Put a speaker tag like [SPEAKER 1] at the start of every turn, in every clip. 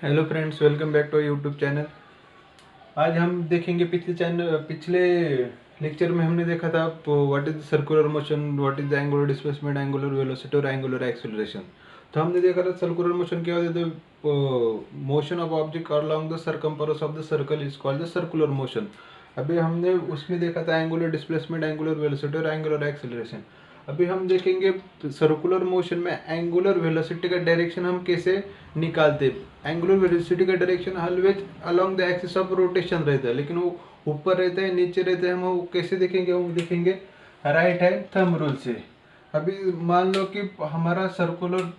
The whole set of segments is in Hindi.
[SPEAKER 1] Hello friends, welcome back to YouTube channel. आज हम देखेंगे पिछले लेक्चर में हमने देखा था what is circular motion, what is the angular displacement, angular velocity और एंगुलर एक्सेलरेशन। तो हमने देखा था सर्कुलर मोशन क्या होता है, motion of object along the circumference of the circle is called the circular motion. अभी हमने उसमें देखा था एंगुलर डिस्प्लेसमेंट, एंगुलर वेलोसिटी और एंगुलर एक्सेलरेशन। अभी हम देखेंगे सर्कुलर मोशन में एंगुलर वेलोसिटी का डायरेक्शन हम कैसे निकालते। एंगुलर वेलोसिटी का direction always along the axis of rotation रहता है, लेकिन वो ऊपर रहता है नीचे रहता है। हम वो कैसे देखेंगे, हम देखेंगे राइट हैंड थंब रूल से। अभी मान लो कि हमारा सर्कुलर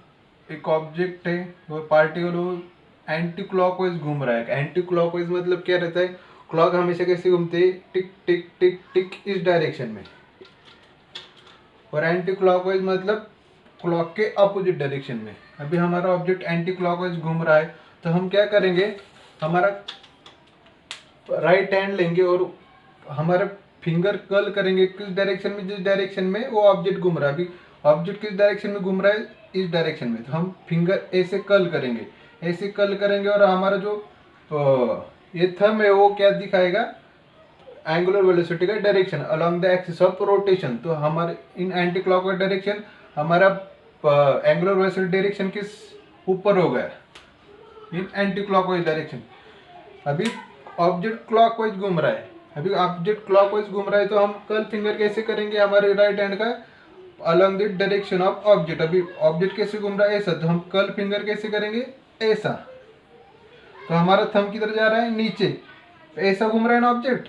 [SPEAKER 1] एक ऑब्जेक्ट है, वो पार्टिकल वो एंटी क्लॉकवाइज घूम रहा है। एंटी क्लॉकवाइज मतलब क्या रहता है, क्लॉक हमेशा कैसे घूमती है, टिक टिक टिक टिक इस डायरेक्शन में, और एंटी क्लॉकवाइज मतलब क्लॉक के अपोजिट डायरेक्शन में। अभी हमारा ऑब्जेक्ट एंटी क्लॉकवाइज घूम रहा है, तो हम क्या करेंगे, हमारा राइट हैंड लेंगे और हमारा फिंगर कर्ल करेंगे किस डायरेक्शन में, जिस डायरेक्शन में वो ऑब्जेक्ट घूम रहा है। अभी ऑब्जेक्ट किस डायरेक्शन में घूम रहा है, इस डायरेक्शन में, तो हम फिंगर ऐसे कर्ल करेंगे, ऐसे कर्ल करेंगे, और हमारा जो ये थंब है वो क्या दिखाएगा, एंगुलर वेलोसिटी का direction along the axis of rotation. तो हमारे इन एंटी क्लॉकवाइज डायरेक्शन हमारा एंगुलर वेलोसिटी डायरेक्शन किस ऊपर हो गया, इन एंटी क्लॉकवाइज डायरेक्शन। अभी ऑब्जेक्ट क्लॉकवाइज घूम रहा है, अभी ऑब्जेक्ट क्लॉकवाइज घूम रहा है, तो हम कर्ल फिंगर कैसे करेंगे हमारे राइट हैंड का along the direction of object. अभी ऑब्जेक्ट कैसे घूम रहा है, ऐसा, तो हम कर्ल फिंगर कैसे करेंगे, ऐसा। तो हमारा थंब किधर जा रहा है, नीचे, ऐसा घूम रहा है ना ऑब्जेक्ट,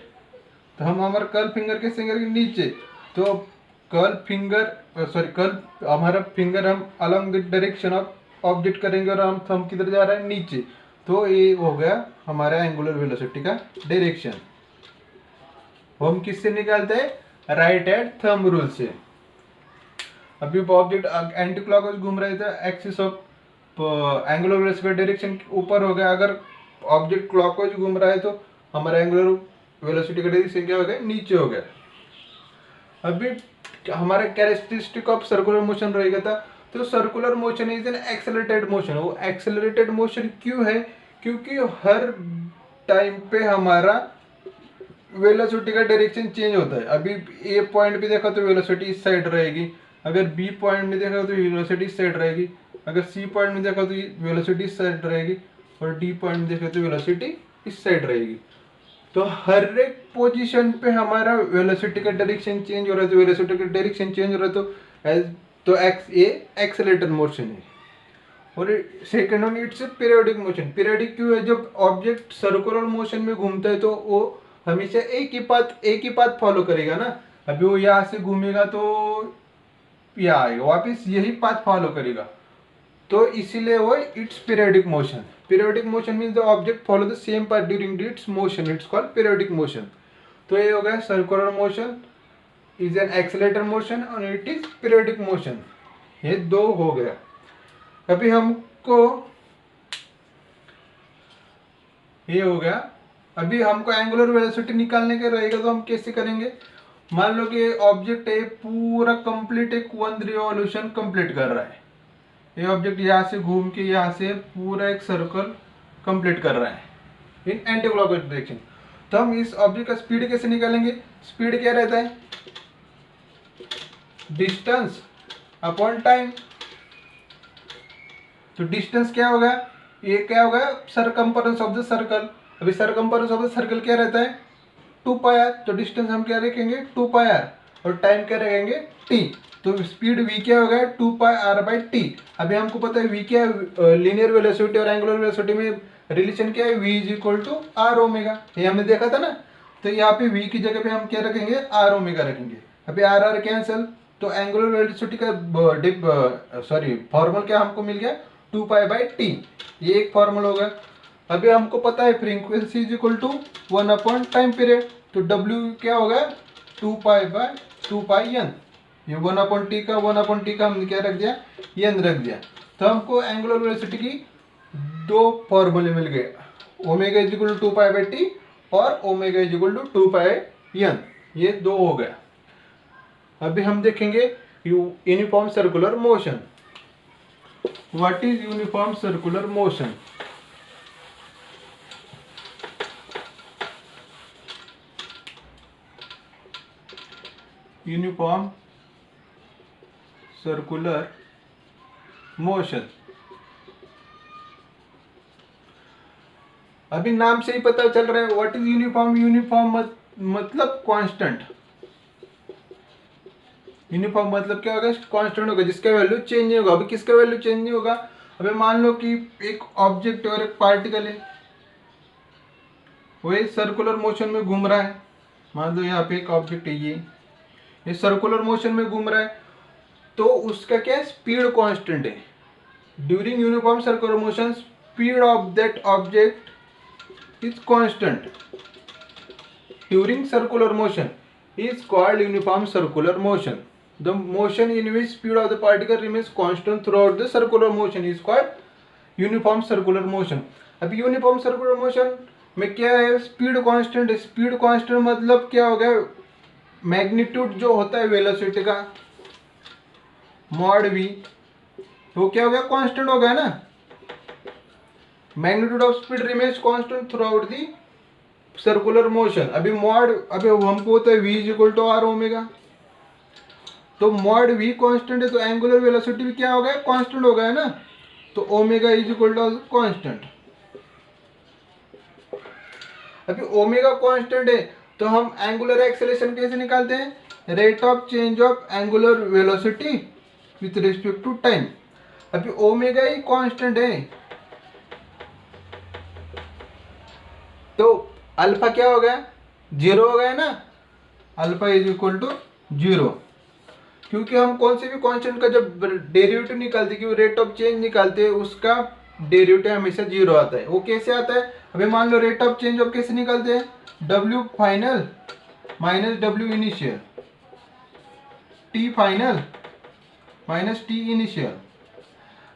[SPEAKER 1] तो हम हमारा कर्ल फिंगर कैसे करेंगे, नीचे। तो कर्ल फिंगर कर्ल हमारा फिंगर हम along the direction of object करेंगे, और हम थंब किधर जा रहा है, नीचे। तो ये हो गया हमारा एंगुलर वेलोसिटी का डायरेक्शन। हम किससे निकालते हैं, राइट हैंड थंब रूल से। अभी ऑब्जेक्ट एंटी क्लॉकवाइज घूम रहे थे, एक्सिस ऑफ एंगुलर वेलोसिटी का डायरेक्शन ऊपर हो गया। अगर ऑब्जेक्ट क्लॉकवाइज घूम रहा है तो हमारा एंगुलर वेलोसिटी का डायरेक्शन क्या हो गया, नीचे हो गया। अभी हमारा कैरेक्टरिस्टिक ऑफ सर्कुलर मोशन रहेगा था, तो circular motion is an accelerated motion. वो एक्सेलरेटेड मोशन क्यों है, क्योंकि हर टाइम पे हमारा वेलोसिटी का डायरेक्शन चेंज होता है। अभी ए पॉइंट पे देखा तो वेलोसिटी इस साइड रहेगी, अगर बी पॉइंट में देखा तो वेलोसिटी इस साइड रहेगी, अगर सी पॉइंट में देखा तो वेलोसिटी इस साइड रहेगी, और डी पॉइंट में देखा तो वेलोसिटी इस साइड रहेगी। तो हर एक पोजीशन पे हमारा वेलोसिटी का डायरेक्शन चेंज हो रहा है। तो वेलोसिटी का डायरेक्शन चेंज हो रहा है, तो एक्स ए एक्सेलरेटेड मोशन है। और second one, it's periodic motion. Periodic क्यों है, जब ऑब्जेक्ट सर्कुलर मोशन में घूमता है तो वो हमेशा एक ही पाथ फॉलो करेगा ना। अभी वो यहाँ से घूमेगा तो यहाँ आएगा, वापिस यही पाथ फॉलो करेगा, तो इसीलिए वो it's periodic motion. Periodic motion means the object follow the same path during its motion, it's called periodic motion. तो ये हो गया circular motion is an accelerator motion और इट इज पीरियोडिक मोशन। ये दो हो गया। अभी हमको ये हो गया। अभी हमको एंगुलर वेलोसिटी निकालने का रहेगा, तो हम कैसे करेंगे, मान लो कि ऑब्जेक्ट है पूरा कंप्लीट एक वन रिवॉल्यूशन कंप्लीट कर रहा है। ये ऑब्जेक्ट यहाँ से घूम के यहाँ से पूरा एक सर्कल कंप्लीट कर रहा है इन एंटी क्लॉकवाइज डायरेक्शन। तो हम इस ऑब्जेक्ट का स्पीड कैसे निकालेंगे, स्पीड क्या रहता है, डिस्टेंस अपॉन टाइम। तो डिस्टेंस क्या होगा, ये क्या होगा, सरकम्फरेंस ऑफ द सर्कल। अभी सरकम्फरेंस ऑफ द सर्कल क्या रहता है, 2πr। तो डिस्टेंस हम क्या रखेंगे, 2πr, और टाइम क्या रखेंगे, t। तो स्पीड v क्या होगा, 2πr/t। अभी हमको पता है v क्या है, लीनियर वेलोसिटी और एंगुलर वेलोसिटी में रिलेशन क्या है, v is equal to r omega. ये हमने देखा था ना। तो यहाँ पे v की जगह पे हम क्या रखेंगे, r ओमेगा रखेंगे। अभी r कैंसिल, तो एंगुलर वेलोसिटी का फॉर्मूला क्या हमको मिल गया, 2π/t। ये एक फॉर्मूला होगा। अभी हमको पता है frequency is equal to 1 time period, तो W क्या होगा, 2π/2πn। ये 1/t का हमने क्या रख दिया, n रख दिया। तो हमको एंगुलर वेलोसिटी की दो फॉर्मूले मिल गए, omega is equal to 2π/t और omega is equal to 2πn। ये दो हो गया। अभी हम देखेंगे uniform circular motion. What is uniform circular motion. Uniform circular motion. अभी नाम से ही पता चल रहा है व्हाट इज यूनिफॉर्म। यूनिफॉर्म मतलब कांस्टेंट। यूनिफॉर्म मतलब क्या होगा, कांस्टेंट होगा, जिसका वैल्यू चेंज नहीं होगा। अभी किसका वैल्यू चेंज नहीं होगा, अभी मान लो कि एक ऑब्जेक्ट और एक पार्टिकल है, वो एक सर्कुलर मोशन में घूम रहा है। मान लो यहाँ पे एक ऑब्जेक्ट है, ये सर्कुलर मोशन में घूम रहा है, तो उसका क्या है, स्पीड कांस्टेंट है। During uniform circular motion speed of that object is constant during circular motion is called uniform circular motion. The motion in which speed of the particle remains constant throughout the circular motion is called uniform circular motion. अब यूनिफॉर्म सर्कुलर मोशन में क्या है, स्पीड कांस्टेंट है। स्पीड कांस्टेंट मतलब क्या हो गया, मैग्नीट्यूड जो होता है वेलोसिटी का मॉड वी, वो क्या हो गया, कांस्टेंट हो गया ना। Magnitude of speed remains constant throughout the circular motion. अभी मॉड, अभी हमको होता है v is equal to r omega, तो मॉड v कांस्टेंट है तो एंगुलर वेलोसिटी भी क्या हो गया, कांस्टेंट हो गया है ना, तो omega is equal to constant. अभी ओमेगा कांस्टेंट है तो हम एंगुलर एक्सेलरेशन कैसे निकालते हैं, rate of change of angular velocity with respect to time. अभी ओमेगा ही कांस्टेंट है तो अल्फा क्या हो गया, जीरो हो गया ना, alpha is equal to zero. क्योंकि हम कौन से भी कांस्टेंट का जब डेरिवेटिव निकालते हैं, रेट ऑफ चेंज निकालते हैं, उसका डेरिवेटिव हमेशा जीरो आता है। वो कैसे आता है, अभी मान लो रेट ऑफ चेंज ऑफ कैसे निकालते हैं, W final minus W initial, T final minus T initial.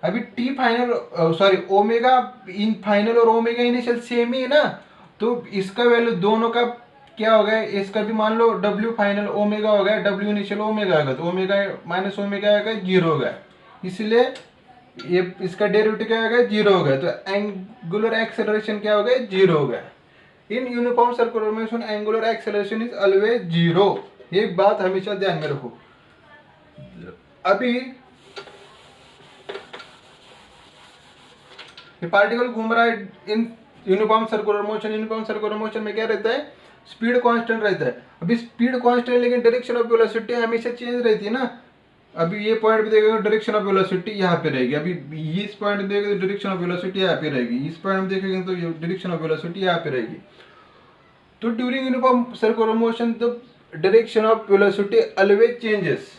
[SPEAKER 1] अभी T final sorry omega in final और ओमेगा इनिशियल सेम ही है ना, तो इसका वैल्यू दोनों का क्या हो गया, इसका भी मान लो W फाइनल ओमेगा हो गया, W इनिशियल ओमेगा आएगा, तो ओमेगा माइनस ओमेगा आएगा जीरो हो गया, इसलिए ये इसका डेरिवेटिव क्या हो गया, जीरो हो गया, तो एंगुलर एक्सेलरेशन क्या हो गया, जीरो हो गया। इन uniform circular motion angular acceleration is always zero. ये बात हमेशा ध्यान में रखो। अभी ये पार्टिकल घूम रहा है इन uniform circular motion. Uniform circular motion में क्या रहता है, स्पीड कांस्टेंट रहता है। अभी स्पीड कांस्टेंट है लेकिन डायरेक्शन ऑफ वेलोसिटी हमेशा चेंज रहती है ना। अभी ये पॉइंट पे देखेगा डायरेक्शन ऑफ वेलोसिटी यहाँ पे रहेगी, अभी इस पॉइंट में देखेगा तो डायरेक्शन ऑफ वेलोसिटी यहाँ पे रहेगी, इस पॉइंट में देखेंगे तो डायरेक्शन ऑफ वेलोसिटी यहाँ पे रहेगी। तो during uniform circular motion the direction of velocity always changes.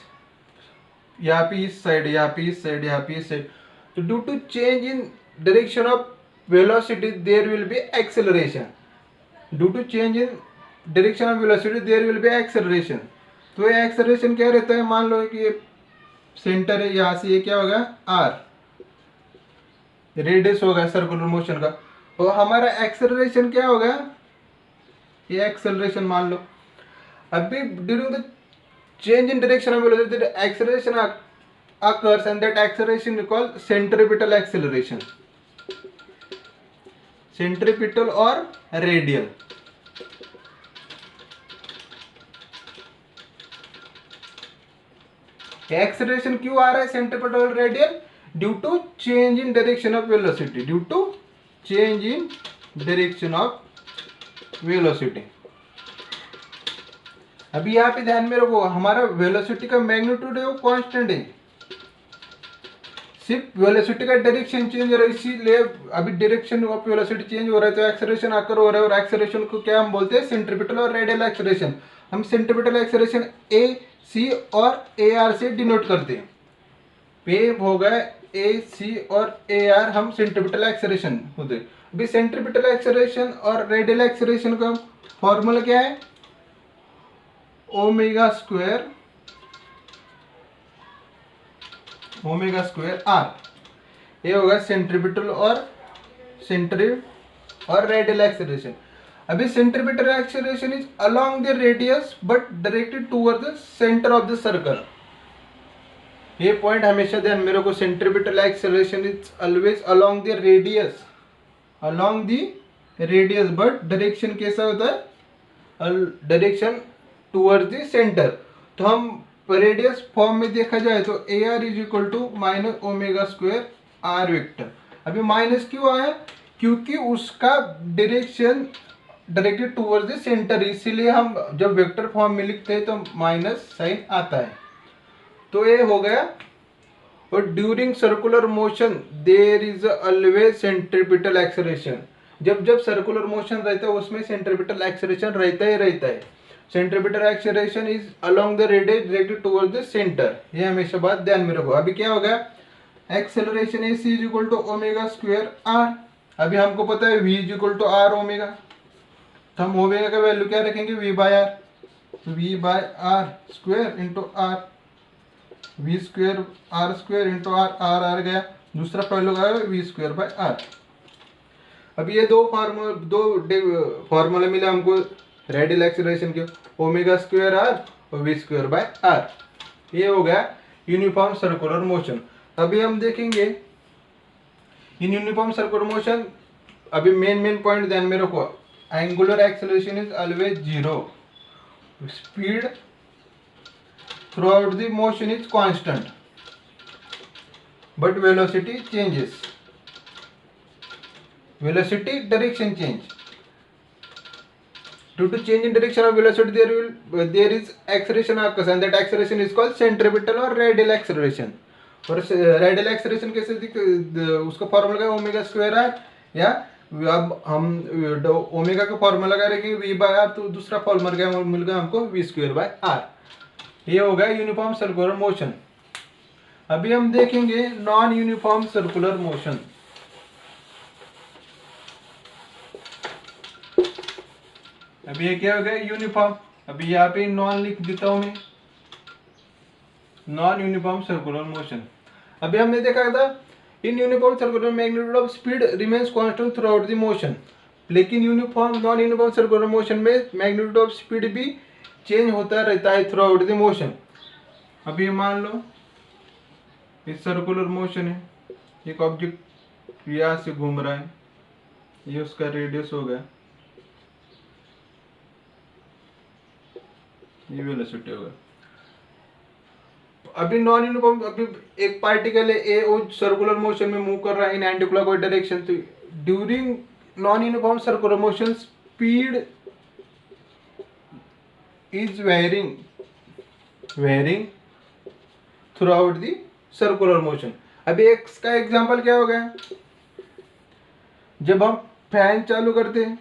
[SPEAKER 1] यहाँ पे इस साइड, यहाँ पे इस साइड, यहाँ पे इस साइड। तो due to change in direction of velocity there will be acceleration. Due to change in direction of velocity there will be acceleration. तो ये acceleration क्या रहता है, मान लो कि ये सेंटर है, यहाँ से ये क्या होगा r, रेडियस होगा सर्कुलर मोशन का, तो हमारा एक्सेलरेशन क्या होगा, ये एक्सेलरेशन मान लो। अभी during the change in direction of velocity the acceleration occurs and that acceleration is called centripetal acceleration. Centripetal और रेडियल। एक्सेलरेशन क्यों आ रहा है सेंट्रीपिटल और radial, due to change in direction of velocity, due to change in direction of velocity. अभी यहाँ पे ध्यान में रखो, हमारा वेलोसिटी का मैग्नीट्यूड है वो कांस्टेंट है, सिर्फ वेलोसिटी का डायरेक्शन चेंज हो रहा है, इसीलिए अभी डायरेक्शन ऑफ वेलोसिटी चेंज हो रहा है तो एक्सेलरेशन आकर हो रहा है। और एक्सेलरेशन को क्या हम बोलते हैं, सेंट्रीपिटल और रेडियल एक्सेलरेशन। हम सेंट्रीपिटल एक्सेलरेशन ए सी और ए आर से डिनोट करते हैं। पे हो गया ए सी और ए आर, हम सेंट्रीपिटल एक्सेलरेशन होते हैं। अभी सेंट्रीपिटल एक्सेलरेशन और रेडियल एक्सेलरेशन का फॉर्मूला क्या है, ओमेगा स्क्वायर आर, ये होगा सेंट्रीपिटल और रेडियल एक्सेलरेशन। अभी centripetal acceleration is along the radius but directed toward the centre of the circle. ये पॉइंट हमेशा ध्यान में रखो, centripetal acceleration is always along the radius but direction कैसा होता है, डायरेक्शन टुवर्ड्स द सेंटर। तो हम रेडियस फॉर्म में देखा जाए तो a r is equal to minus omega square r vector. अभी माइनस क्यों आया, क्योंकि उसका direction directed towards the center, इसीलिए हम जब वेक्टर फॉर्म में लिखते हैं तो माइनस साइन आता है। तो ये हो गया। और during circular motion there is always centripetal acceleration, जब जब सर्कुलर मोशन रहता है उसमें सेंट्रीपिटल एक्सेलरेशन रहता ही रहता है। Centripetal acceleration is along the radius directed towards the centre, ये हमेशा बात ध्यान में रखो। अभी क्या होगा, acceleration is equal to omega square r. अभी हमको पता है v is equal to r omega, तो हम ओमेगा का वैल्यू क्या रखेंगे, v by r square into r, v square r square into r, r r गया, दूसरा पहलू गया वी स्क्वायर बाय आर। अब ये दो फार्मूला मिले हमको रेडियल एक्सेलरेशन के, ओमेगा स्क्वायर आर और वी स्क्वायर बाय आर। ये हो गया यूनिफॉर्म सर्कुलर मोशन। अभी हम देखेंगे इन यूनिफॉर्म सर्कुलर मोशन, अभी मेन पॉइंट ध्यान में रखो, angular acceleration is always zero, speed throughout the motion is constant but velocity changes, velocity direction change, due to change in direction of velocity there is acceleration occurs and that acceleration is called centripetal or radial acceleration। और रेडियल एक्सेलरेशन कैसे उसका फॉर्मूला है ओमेगा स्क्वायर आर, या अब हम ओमेगा का फॉर्मूला लगा रहे वी बाय आर, तो दूसरा फॉर्मूला मिल गया हमको वी स्क्वायर बाय आर। ये हो गया यूनिफॉर्म सर्कुलर मोशन। अभी हम देखेंगे नॉन यूनिफॉर्म सर्कुलर मोशन। अभी ये क्या हो गया, यूनिफॉर्म। अभी यहाँ पे नॉन लिख देता हूं मैं, नॉन यूनिफॉर्म सर्कुलर मोशन। अभी हमने देखा था in uniform circular magnitude of speed remains constant throughout the motion, लेकिन uniform non uniform circular motion में मैग्नीट्यूड ऑफ स्पीड भी चेंज होता रहता है थ्रू आउट द मोशन। अभी मान लो ये सर्कुलर मोशन है, एक ऑब्जेक्ट यहाँ से घूम रहा है, ये उसका रेडियस हो गया, ये वेलोसिटी होगा। अभी नॉन यूनिफॉर्म, अभी एक पार्टिकल है ए वो सर्कुलर मोशन में मूव कर रहा है इन एंटी क्लॉकवाइज डायरेक्शन, तो during non uniform circular motion speed is varying throughout the circular motion। अभी इसका एग्जांपल क्या हो गया, जब हम फैन चालू करते हैं,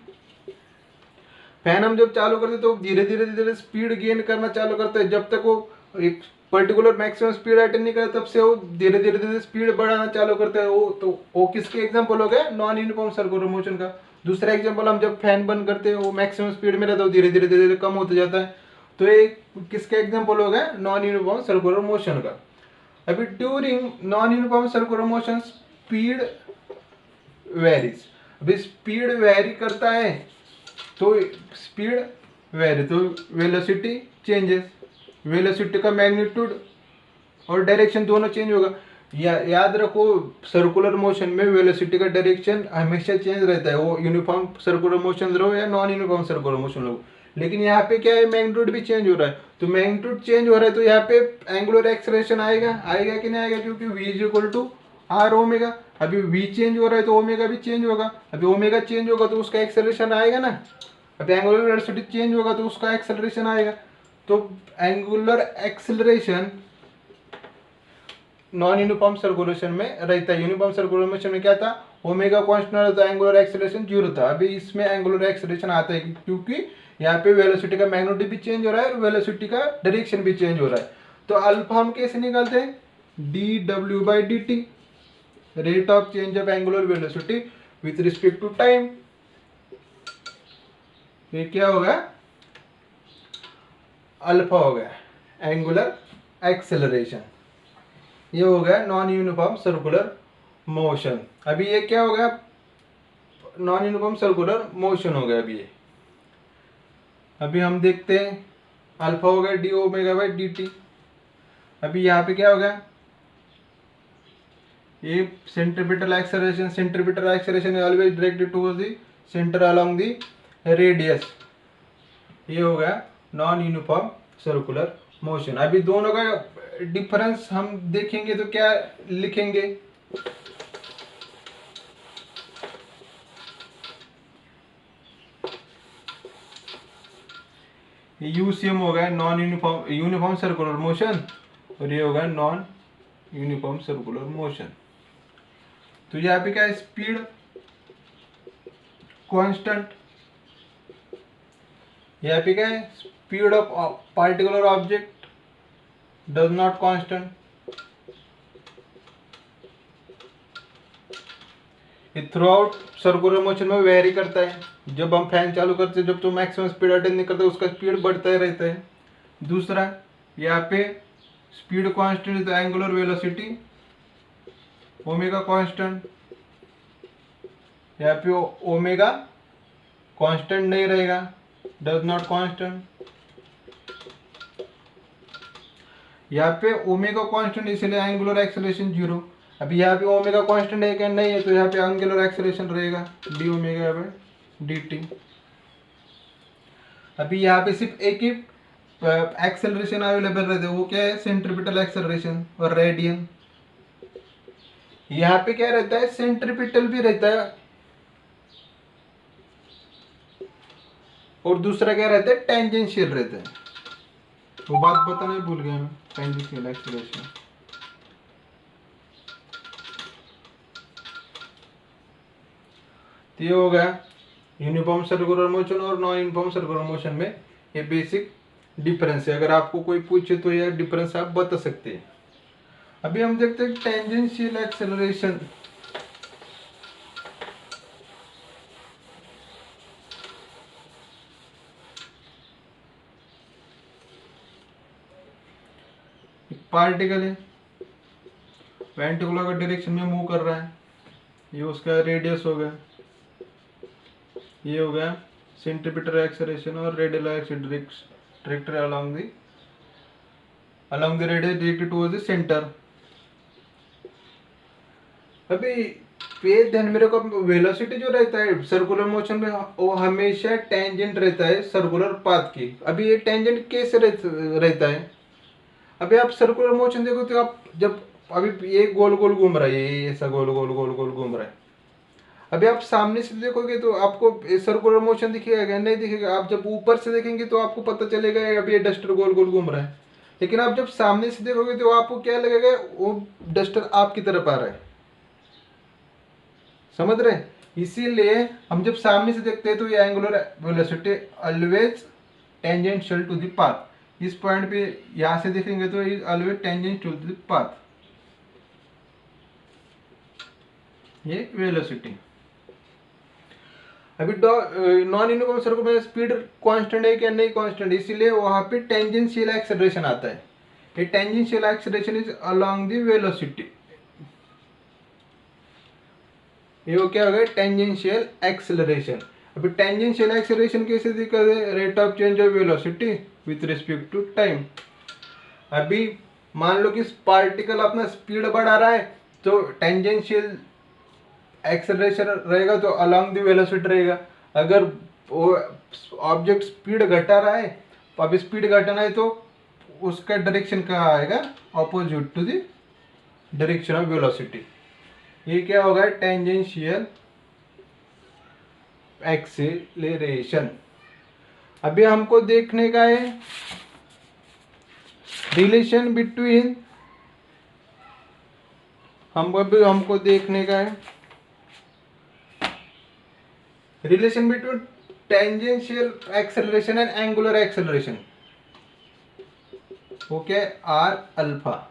[SPEAKER 1] फैन हम जब चालू करते हैं तो धीरे धीरे स्पीड गेन करना चालू करता है, जब तक वो एक पर्टिकुलर मैक्सिमम स्पीड अटेन नहीं करता तब से वो धीरे धीरे स्पीड बढ़ाना चालू करता है। वो किसके एग्जांपल हो गया, नॉन यूनिफॉर्म सर्कुलर मोशन का। दूसरा एग्जांपल, हम जब फैन बंद करते हैं वो मैक्सिमम स्पीड में रहता है, धीरे धीरे कम होता जाता है, तो ये किसका एग्जांपल हो गया, नॉन यूनिफॉर्म सर्कुलर मोशन का। अभी during non uniform circular motion speed varies. अभी स्पीड वेरी करता है, तो स्पीड वेरी तो वेलोसिटी चेंजेस, वेलोसिटी का मैग्नीट्यूड और डायरेक्शन दोनों चेंज होगा। याद रखो सर्कुलर मोशन में वेलोसिटी का डायरेक्शन हमेशा चेंज रहता है, वो यूनिफॉर्म सर्कुलर मोशन रहो या नॉन यूनिफॉर्म सर्कुलर मोशन रहो। लेकिन यहाँ पे क्या है, मैग्नीट्यूड भी चेंज हो रहा है, तो मैग्नीट्यूड चेंज हो रहा है तो यहाँ पे एंगुलर एक्सेलरेशन आएगा कि नहीं आएगा, क्योंकि v is equal to r omega. अभी v चेंज हो रहा है तो ओमेगा भी चेंज होगा, अभी ओमेगा चेंज होगा तो उसका एक्सेलरेशन आएगा ना। अभी एंगुलर वेलोसिटी चेंज होगा तो उसका एक्सेलरेशन आएगा। तो angular acceleration non uniform circulation में रहता है। यूनिफॉर्म सर्कुलेशन में क्या था, ओमेगा कांस्टेंट रहता है, एंगुलर एक्सेलरेशन 0 था। अभी इसमें एंगुलर एक्सेलरेशन आता है क्योंकि यहाँ पे वेलोसिटी का मैग्नीट्यूड भी चेंज हो रहा है और वेलोसिटी का डायरेक्शन भी चेंज हो रहा है। तो अल्फा हम कैसे निकालते हैं, dw/dt, rate of change of angular velocity with respect to time. ये क्या होगा, अल्फा हो गया एंगुलर एक्सेलरेशन। ये हो गया नॉन यूनिफॉर्म सर्कुलर मोशन। अभी ये क्या हो गया, नॉन यूनिफॉर्म सर्कुलर मोशन हो गया। अभी हम देखते हैं अल्फा हो गया d/dt। अभी यहाँ पे क्या हो गया, ये centripetal acceleration always directed towards the centre along the radius. ये हो गया नॉन यूनिफॉर्म सर्कुलर मोशन। अभी दोनों का डिफरेंस हम देखेंगे तो क्या लिखेंगे, यूसीएम होगा non uniform uniform circular motion, और ये होगा नॉन यूनिफॉर्म सर्कुलर मोशन। तो यहाँ पे क्या है, स्पीड कांस्टेंट, यहाँ पे क्या है, speed of particular object does not constant. ये थ्रू आउट सर्कुलर मोशन में वेरी करता है। जब हम फैन चालू करते हैं, जब तो मैक्सिमम स्पीड अटेन नहीं करते, उसका स्पीड बढ़ता ही रहता है। दूसरा, यहाँ पे स्पीड कांस्टेंट तो एंगुलर वेलोसिटी ओमेगा कांस्टेंट, यहाँ पे ओमेगा कांस्टेंट नहीं रहेगा, डज नॉट कांस्टेंट। यहाँ पे ओमेगा कांस्टेंट इसलिए एंगुलर एक्सेलरेशन 0। अभी यहाँ पे ओमेगा कांस्टेंट है क्या, नहीं है, तो यहाँ पे एंगुलर एक्सेलरेशन रहेगा D omega by D T. अभी यहाँ पे सिर्फ एक ही एक्सेलरेशन अवेलेबल रहता है, वो क्या है, सेंट्रीपिटल एक्सेलरेशन और रेडियन। यहाँ पे क्या रहता है, सेंट्रीपिटल भी रहता है, और दूसरा क्या रहता है, टेंजेंशियल रहता है। वो बात बताना भूल गया मैं, टेंजेंशियल एक्सेलरेशन। तो ये हो गया यूनिफॉर्म सर्कुलर मोशन और नॉन यूनिफॉर्म सर्कुलर मोशन में ये बेसिक डिफरेंस है। अगर आपको कोई पूछे तो ये डिफरेंस आप बता सकते हैं। अभी हम देखते हैं टेंजेंशियल एक्सेलरेशन। पार्टिकल है, वेंटिकुलर का डायरेक्शन में मूव कर रहा है, ये उसका रेडियस हो गया, ये हो गया सेंट्रीपिटल एक्सेलरेशन और radial tractor along the radius directed towards the center। अभी पे ध्यान मेरे को, वेलोसिटी जो रहता है सर्कुलर मोशन में वो हमेशा टेंजेंट रहता है सर्कुलर पाथ की। अभी ये टेंजेंट कैसे रहता है, अभी आप सर्कुलर मोशन देखो तो आप जब अभी ये गोल गोल घूम रहा है, ये ऐसा गोल गोल गोल गोल घूम रहा है, अभी आप सामने से देखोगे तो आपको सर्कुलर मोशन दिखेगा नहीं दिखेगा। आप जब ऊपर से देखेंगे तो आपको पता चलेगा अभी ये डस्टर गोल गोल घूम रहा है, लेकिन आप जब सामने से देखोगे तो आपको क्या लगेगा, वो डस्टर आपकी तरफ आ रहा है। समझ रहे, इसीलिए हम जब सामने से देखते हैं तो ये angular velocity always tangential to the path. इस पॉइंट पे यहां से देखेंगे तो is always tangential to the path, ये वेलोसिटी। अभी नॉन यूनिफॉर्म सर्कुलर में स्पीड कांस्टेंट है क्या, नहीं कांस्टेंट, इसीलिए वहां पे टेंजेंशियल एक्सेलरेशन आता है। ये tangential acceleration is along the velocity, ये वो क्या हो गया, टेंजेंशियल एक्सेलरेशन। अभी टेंजेंशियल एक्सेलरेशन कैसे दिखा है, rate of change of velocity with respect to time. अभी मान लो कि पार्टिकल अपना स्पीड बढ़ा रहा है तो टेंजेंशियल एक्सेलरेशन रहेगा तो अलोंग द वेलोसिटी रहेगा। अगर वो ऑब्जेक्ट स्पीड घटा रहा है, तो अभी स्पीड घटाना है तो उसका डायरेक्शन कहाँ आएगा, opposite to the direction of velocity. ये क्या होगा, टेंजेंशियल एक्सेलरेशन। अभी हमको देखने का है रिलेशन बिटवीन, हमको देखने का है relation between tangential acceleration and angular acceleration. Okay, r alpha,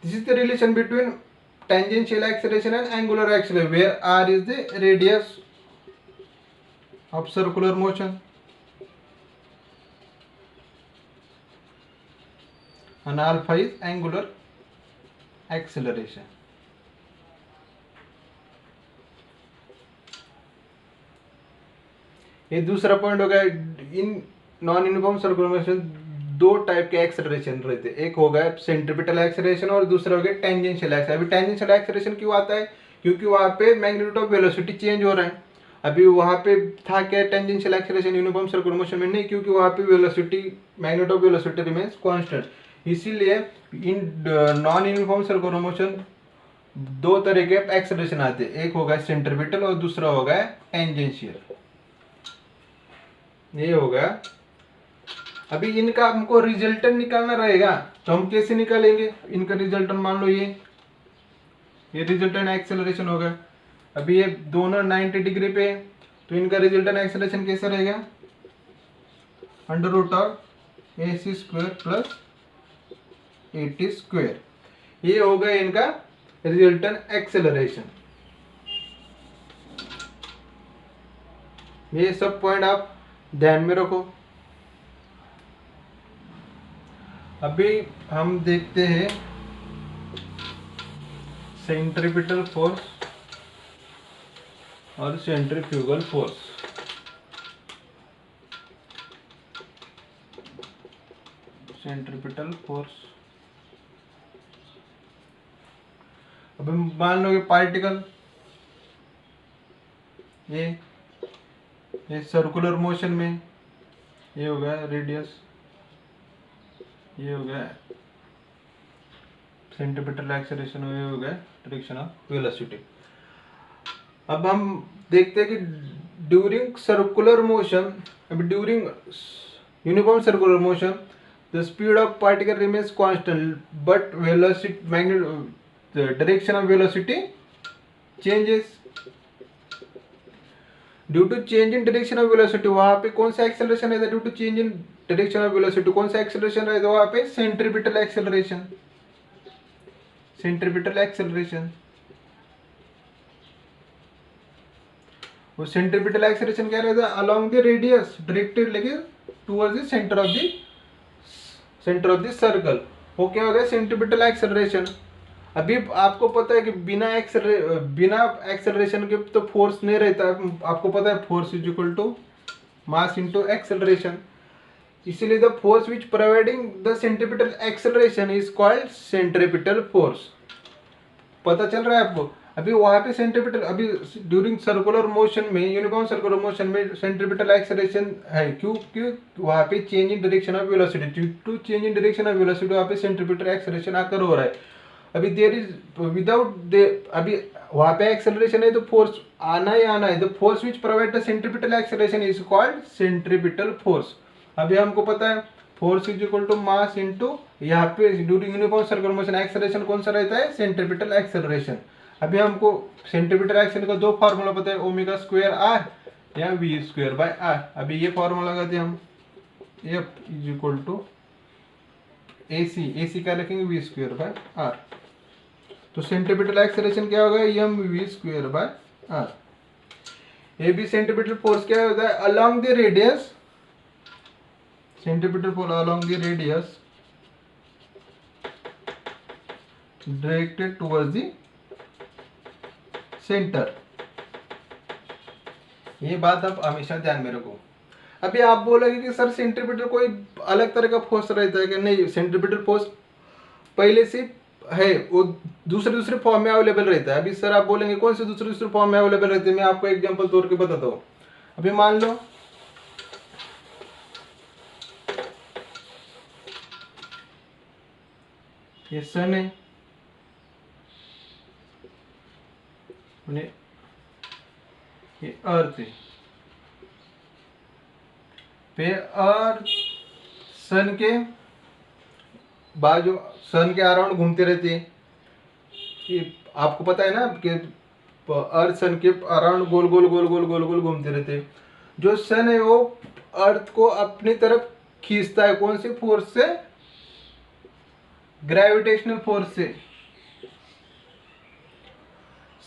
[SPEAKER 1] this is the relation between tangential acceleration and angular acceleration, where r is the radius of circular motion and alpha is angular acceleration। ये दूसरा पॉइंट हो गया। इन नॉन यूनिफॉर्म सर्कुलर मोशन दो टाइप के एक्सेलरेशन रहते हैं, एक हो गया सेंट्रीपिटल एक्सेलरेशन और दूसरा हो गया टेंजेंशियल एक्सेलरेशन। अभी टेंजेंशियल एक्सेलरेशन क्यों आता है, क्योंकि वहां पे मैग्नीट्यूड ऑफ वेलोसिटी चेंज हो रहा है। अभी वहाँ पे था क्या, tangential acceleration uniform circular motion में नहीं, क्योंकि वहाँ पे velocity, magnitude of velocity remains constant. इसीलिए in non uniform circular motion दो तरह के एक्सेलरेशन आते हैं, एक होगा सेंट्रीपिटल और दूसरा होगा टेंजेंशियल। ये होगा। अभी इनका हमको रिजल्टेंट निकालना रहेगा, तो हम कैसे निकालेंगे इनका रिजल्टेंट? मान लो ये रिजल्टेंट एक्सेलरेशन होगा। अभी ये दोनों 90 डिग्री पे, तो इनका रिजल्टेंट एक्सेलरेशन कैसा रहेगा? Under root of AC square plus AT square. ये होगा इनका रिजल्टेंट एक्सेलरेशन। ये सब पॉइंट आप ध्यान में रखो। अभी हम देखते हैं सेंट्रीपिटल फोर्स और सेंट्रीफ्यूगल फोर्स। सेंट्रीपिटल फोर्स, अभी मान लो ये पार्टिकल, ये सर्कुलर मोशन में, ये हो गया रेडियस, ये हो गया सेंट्रीपिटल एक्सेलरेशन, ये हो गया डायरेक्शन ऑफ वेलोसिटी। अब हम देखते हैं कि ड्यूरिंग सर्कुलर मोशन, अभी during uniform circular motion the speed of particle remains constant but velocity magnitude direction of velocity changes. Due to change in direction of velocity, वहां पे कौन सा एक्सेलरेशन रहता है? Due to change in direction of velocity कौन सा एक्सेलरेशन रहता है वहां पे? Centripetal acceleration. सेंट्रीपिटल एक्सेलरेशन, वो सेंट्रीपिटल एक्सेलरेशन क्या रहता है? अलोंग द रेडियस डायरेक्टेड लेकिन towards the centre of the circle. वो क्या हो गया? Centripetal acceleration. अभी आपको पता है कि बिना एक्सेलरेशन के तो फोर्स नहीं रहता। आपको पता है force is equal to mass into acceleration. इसीलिए the force which providing the centripetal acceleration is called centripetal force. पता चल रहा है आपको? अभी वहां पे सेंट्रीपिटल, अभी ड्यूरिंग सर्कुलर मोशन में, यूनिफॉर्म सर्कुलर मोशन में सेंट्रीपिटल एक्सेलरेशन है क्योंकि वहां पे change in direction of velocity, to change in direction of velocity वहां पे सेंट्रीपिटल एक्सेलरेशन आकर हो रहा है। अभी देयर इज विदाउट दे, अभी वहां पे एक्सेलरेशन है तो फोर्स आना ही आना है। The force which provide the centripetal acceleration is called centripetal force. अभी हमको पता है force is equal to mass into, यहाँ पे during uniform circular motion acceleration कौन सा रहता है? Centripetal acceleration. अभी हमको सेंट्रीपिटल एक्सेलरेशन का दो फार्मूला पता है, ओमेगा स्क्वायर आर या वी स्क्वायर बाय आर। अभी ये फार्मूला लगाते हैं हम, F is equal to AC क्या रखेंगे? V square by R. तो सेंट्रीपिटल एक्सेलरेशन क्या होगा? M V square by R. ये भी सेंट्रीपिटल फोर्स क्या होता है? Along the radius, centripetal force along the radius directed towards the centre. ये बात आप हमेशा ध्यान में रखो। अभी आप बोलोगे कि सर सेंट्रीपिटल कोई अलग तरह का फोर्स रहता है कि नहीं? सेंट्रीपिटल फोर्स पहले से है, वो दूसरे फॉर्म में अवेलेबल रहता है। अभी सर आप बोलेंगे कौन से दूसरे फॉर्म में अवेलेबल रहते हैं? मैं आपको एग्जांपल तौर पे बताता हूँ। अभी मान लो ये सन है, ये अर्थ है, पे अर्थ सन के बाजू, सन के अराउंड घूमते रहते हैं। ये आपको पता है ना कि अर्थ सन के अराउंड गोल गोल गोल गोल गोल गोल घूमते रहते हैं। जो सन है वो अर्थ को अपनी तरफ खींचता है, कौन से फोर्स से? ग्रेविटेशनल फोर्स से।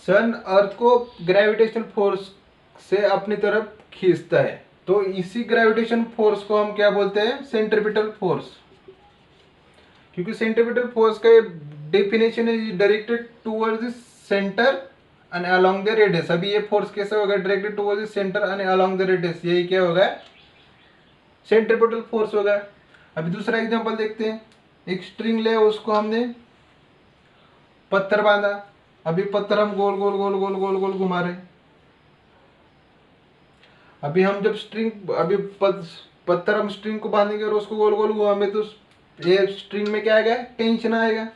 [SPEAKER 1] सन अर्थ को ग्रेविटेशनल फोर्स से अपनी तरफ खींचता है, तो इसी ग्रेविटेशन फोर्स को हम क्या बोलते हैं? Centripetal force. क्योंकि सेंट्रीपिटल फोर्स का definition is directed towards the centre and along the radius. अभी ये फोर्स कैसे होगा? Directed towards the centre and along the radius. यही क्या होगा? सेंट्रीपिटल फोर्स होगा। अभी दूसरा एग्जांपल देखते हैं। एक स्ट्रिंग ले, उसको हमने पत्थर बांधा। अभी पत्थर हम गोल गोल गोल गोल गोल गोल घुमा रहे, अभी हम जब स्ट्रिंग अभी पत्थर हम स्ट्रिंग को बांधेंगे और उसको गोल गोल घुमाएंगे तो ये स्ट्रिंग में क्या आएगा, टेंशन आएगा।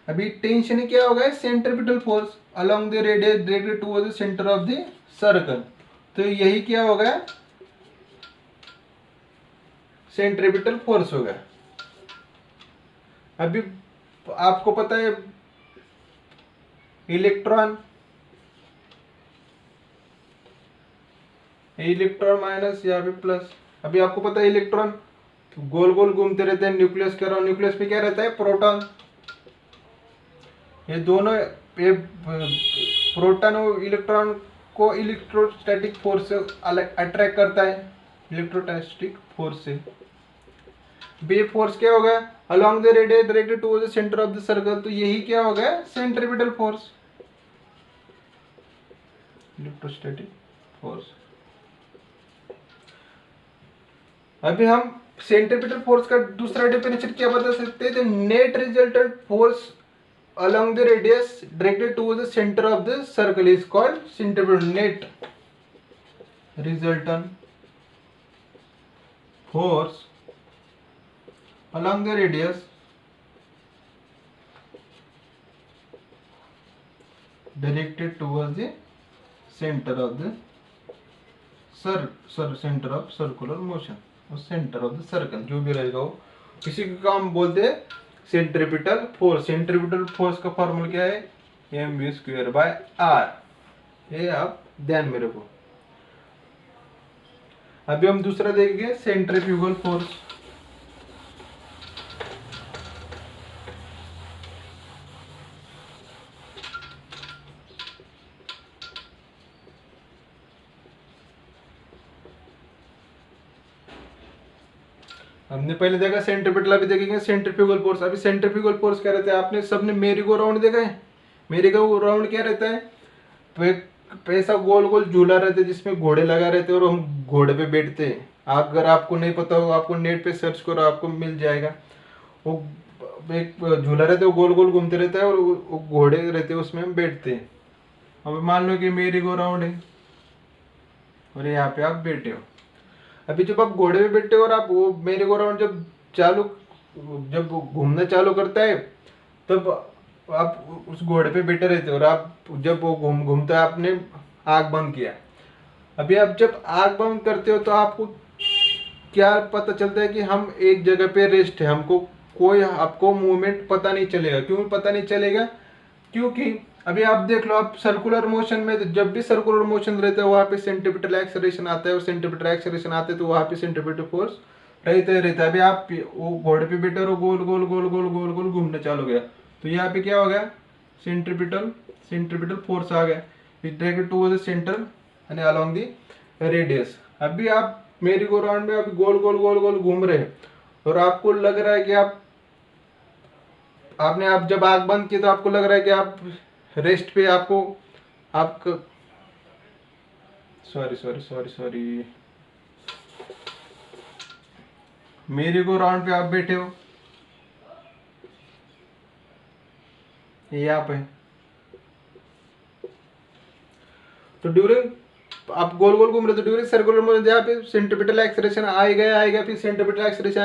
[SPEAKER 1] अभी टेंशन क्या होगा, centripetal force along the radius directed towards the centre of the circle. तो यही क्या होगा, सेंट्रीपिटल फोर्स होगा। अभी आपको पता है इलेक्ट्रॉन माइनस यहाँ पे प्लस। अभी आपको पता है इलेक्ट्रॉन गोल गोल घूमते रहते हैं न्यूक्लियस के अराउंड, न्यूक्लियस पे क्या रहता है, प्रोटॉन। ये दोनों ये प्रोटॉन और इलेक्ट्रॉन को इलेक्ट्रोस्टैटिक फोर्स से अट्रैक्ट करता है, इलेक्ट्रोस्टैटिक फोर्स से। बे फोर्स क्या होगा, along the radius directed towards the centre of the circle. तो यही क्या होगा, सेंट्रीपिटल फोर्स, इलेक्ट्रोस्टैटिक फोर्स। अभी हम सेंट्रीपिटल फोर्स का दूसरा डेफिनेशन क्या बता सकते हैं, net resultant force along the radius directed towards the center of the circle is called centripetal. Net resultant force along the radius directed towards the center of the center of circular motion और center of the circle जो भी रहेगा वो, इसी को हम बोलते हैं सेंट्रीपिटल फोर्स। सेंट्रीपिटल फोर्स का फॉर्मूला क्या है, mv²/r। ये आप ध्यान में रखो। अभी हम दूसरा देखेंगे सेंट्रीफ्यूगल फोर्स। हमने पहले देखा सेंट्रीपिटल, अभी देखेंगे सेंट्रीफ्यूगल फोर्स। अभी सेंट्रीफ्यूगल फोर्स क्या रहता है, आपने सबने मेरी गो राउंड देखा है। मेरी गो राउंड क्या रहता है, पैसा गोल गोल झूला रहता है जिसमें घोड़े लगा रहते हैं और हम घोड़े पे बैठते हैं। अगर आपको नहीं पता हो, आपको नेट पे सर्च करो, आपको मिल जाएगा। वो एक झूला रहता है, वो गोल गोल घूमते रहता है और वो घोड़े रहते हैं, उसमें हम बैठते हैं। अब मान लो कि मेरी गो राउंड है और यहाँ पे आप बैठे हो। अभी जब आप घोड़े पे बैठे हो और आप वो मेरी गो राउंड जब घूमना चालू करता है तब आप उस घोड़े पे बैठे रहते हो और आप जब वो घूमता है, आपने आग बंद किया। अभी आप जब आग बंद करते हो तो आपको क्या पता चलता है कि हम एक जगह पे रेस्ट है, हमको कोई आपको मूवमेंट पता नहीं चलेगा। क्यों पता नहीं चलेगा, क्योंकि अभी आप देख लो, आप सर्कुलर मोशन में जब भी सर्कुलर मोशन रहता है वहाँ पे सेंट्रीपिटल एक्सेलरेशन आता है और सेंट्रीपिटल एक्सेलरेशन आते हैं तो वहाँ पे सेंट्रीपिटल फोर्स रहता है। अभी आप वो घोड़े पे बैठे और गोल गोल गोल गोल गोल गोल घूमने चालू गया तो यहाँ पे क्या हो गया, सेंट्रीपिटल फोर्स आ गया डायरेक्टेड टुवर्ड्स द सेंटर यानी अलोंग द रेडियस। अभी आप मेरी गो राउंड में अभी गोल गोल गोल गोल घूम रहे हैं और आपको लग रहा है कि आप जब आग बंद की तो आपको लग रहा है कि आप रेस्ट पे आपका सॉरी मेरी गो राउंड पे आप बैठे हो यहाँ पे, तो ड्यूरिंग आप गोल गोल घूम रहे हो तो ड्यूरिंग सर्कुलर मोशन यहाँ पे सेंट्रीपिटल एक्सेलरेशन आएगा, फिर सेंट्रीपिटल एक्सेलरेशन